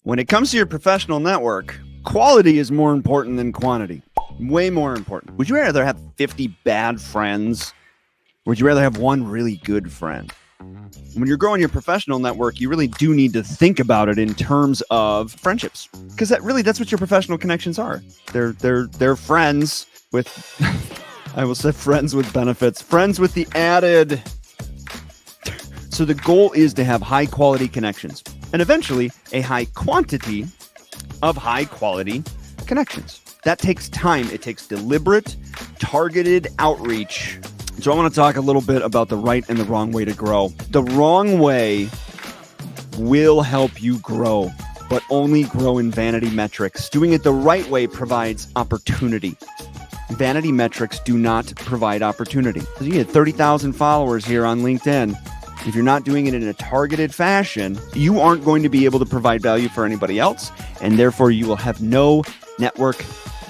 When it comes to your professional network, quality is more important than quantity. Way more important. Would you rather have 50 bad friends? Or would you rather have one really good friend? When you're growing your professional network, you really do need to think about it in terms of friendships. Because that's what your professional connections are. They're friends with, I will say friends with benefits, friends with the added. So the goal is to have high quality connections and eventually a high quantity of high quality connections. That takes time. It takes deliberate, targeted outreach. So I want to talk a little bit about the right and the wrong way to grow. The wrong way will help you grow, but only grow in vanity metrics. Doing it the right way provides opportunity. Vanity metrics do not provide opportunity. You get 30,000 followers here on LinkedIn. If you're not doing it in a targeted fashion, you aren't going to be able to provide value for anybody else, and therefore you will have no network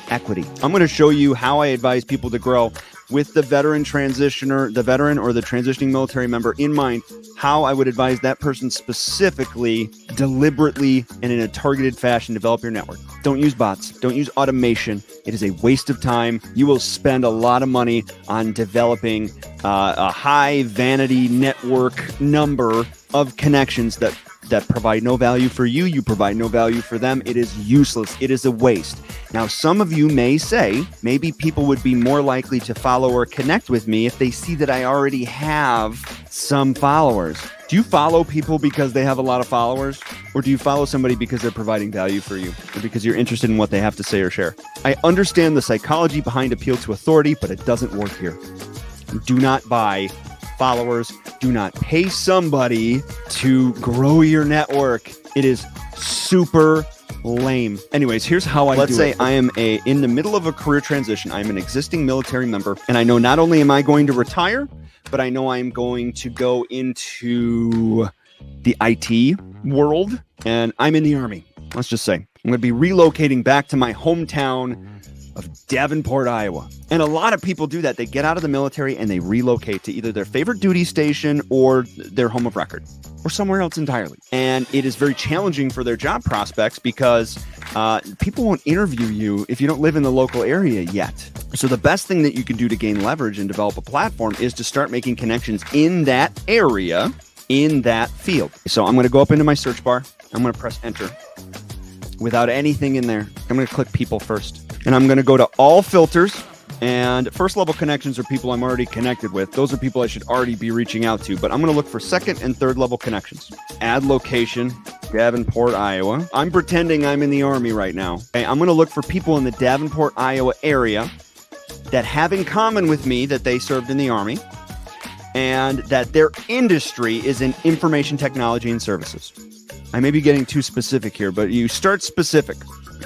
equity. I'm going to show you how I advise people to grow with the veteran transitioner, the veteran or the transitioning military member in mind, how I would advise that person specifically, deliberately, and in a targeted fashion, develop your network. Don't use bots. Don't use automation. It is a waste of time. You will spend a lot of money on developing a high vanity network number of connections that provide no value for you. You provide no value for them. It is useless. It is a waste. Now, some of you may say, maybe people would be more likely to follow or connect with me if they see that I already have some followers. Do you follow people because they have a lot of followers? Or do you follow somebody because they're providing value for you? Or because you're interested in what they have to say or share? I understand the psychology behind appeal to authority, but it doesn't work here. Do not buy followers. Do not pay somebody to grow your network. It is super lame. Anyways, here's how I do it. Let's say I am in the middle of a career transition. I'm an existing military member, and I know not only am I going to retire, but I know I'm going to go into the IT world, and I'm in the Army. Let's just say I'm going to be relocating back to my hometown of Davenport, Iowa. And a lot of people do that. They get out of the military and they relocate to either their favorite duty station or their home of record or somewhere else entirely. And it is very challenging for their job prospects because people won't interview you if you don't live in the local area yet. So the best thing that you can do to gain leverage and develop a platform is to start making connections in that area, in that field. So I'm going to go up into my search bar. I'm going to press enter without anything in there. I'm going to click people first. And I'm going to go to all filters, and first level connections are people I'm already connected with. Those are people I should already be reaching out to, but I'm going to look for second and third level connections. Add location, Davenport, Iowa. I'm pretending I'm in the Army right now. Okay, I'm going to look for people in the Davenport, Iowa area that have in common with me that they served in the Army and that their industry is in information technology and services. I may be getting too specific here, but you start specific,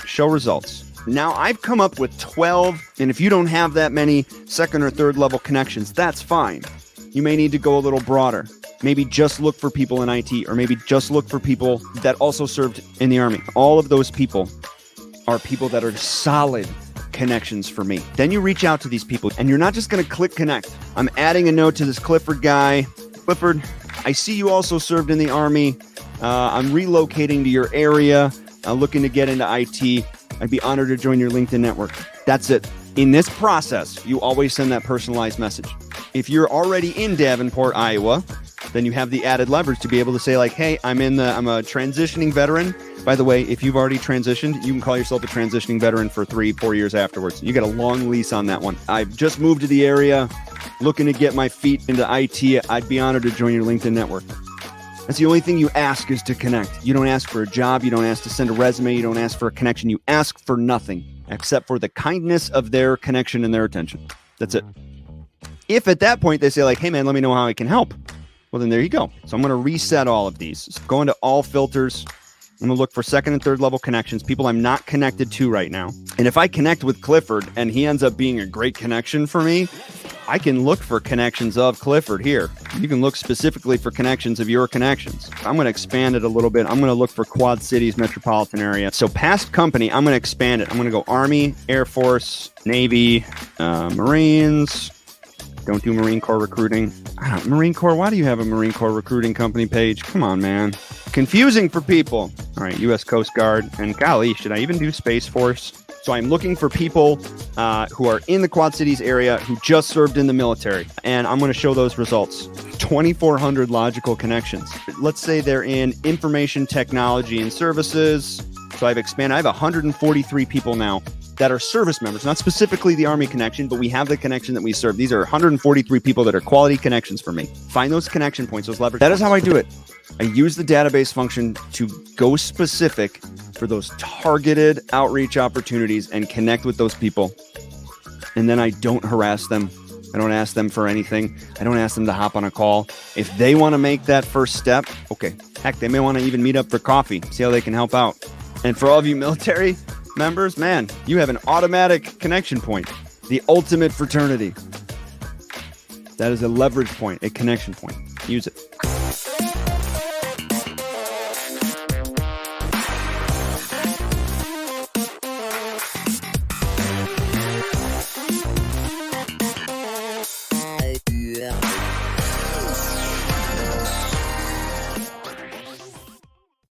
show results. Now I've come up with 12, and if you don't have that many second or third level connections, that's fine. You may need to go a little broader. Maybe just look for people in IT, or maybe just look for people that also served in the Army. All of those people are people that are solid connections for me. Then you reach out to these people, and you're not just going to click connect. I'm adding a note to this Clifford guy. Clifford, I see you also served in the Army. I'm relocating to your area, looking to get into IT. I'd be honored to join your LinkedIn network. That's it. In this process, you always send that personalized message. If you're already in Davenport, Iowa, then you have the added leverage to be able to say like, hey, I'm a transitioning veteran. By the way, if you've already transitioned, you can call yourself a transitioning veteran for 3-4 years afterwards. You get a long lease on that one. I've just moved to the area, looking to get my feet into IT. I'd be honored to join your LinkedIn network. That's the only thing you ask is to connect. You don't ask for a job. You don't ask to send a resume. You don't ask for a connection. You ask for nothing except for the kindness of their connection and their attention. That's it. If at that point they say like, hey man, let me know how I can help. Well, then there you go. So I'm going to reset all of these. So go into all filters. I'm going to look for second and third level connections, people I'm not connected to right now. And if I connect with Clifford and he ends up being a great connection for me, I can look for connections of Clifford here. You can look specifically for connections of your connections. I'm going to expand it a little bit. I'm going to look for Quad Cities metropolitan area. So past company, I'm going to expand it. I'm going to go Army, Air Force, Navy, Marines. Don't do Marine Corps recruiting. Marine Corps, why do you have a Marine Corps recruiting company page? Come on, man. Confusing for people. All right, U.S. Coast Guard. And golly, should I even do Space Force? So I'm looking for people who are in the Quad Cities area who just served in the military. And I'm going to show those results. 2,400 logical connections. Let's say they're in information technology and services. So I've expanded. I have 143 people now that are service members, not specifically the Army connection, but we have the connection that we serve. These are 143 people that are quality connections for me. Find those connection points, those leverage. That is how I do it. I use the database function to go specific for those targeted outreach opportunities and connect with those people. And then I don't harass them. I don't ask them for anything. I don't ask them to hop on a call. If they want to make that first step, okay. Heck, they may want to even meet up for coffee, see how they can help out. And for all of you military members, man, you have an automatic connection point, the ultimate fraternity. That is a leverage point, a connection point. Use it.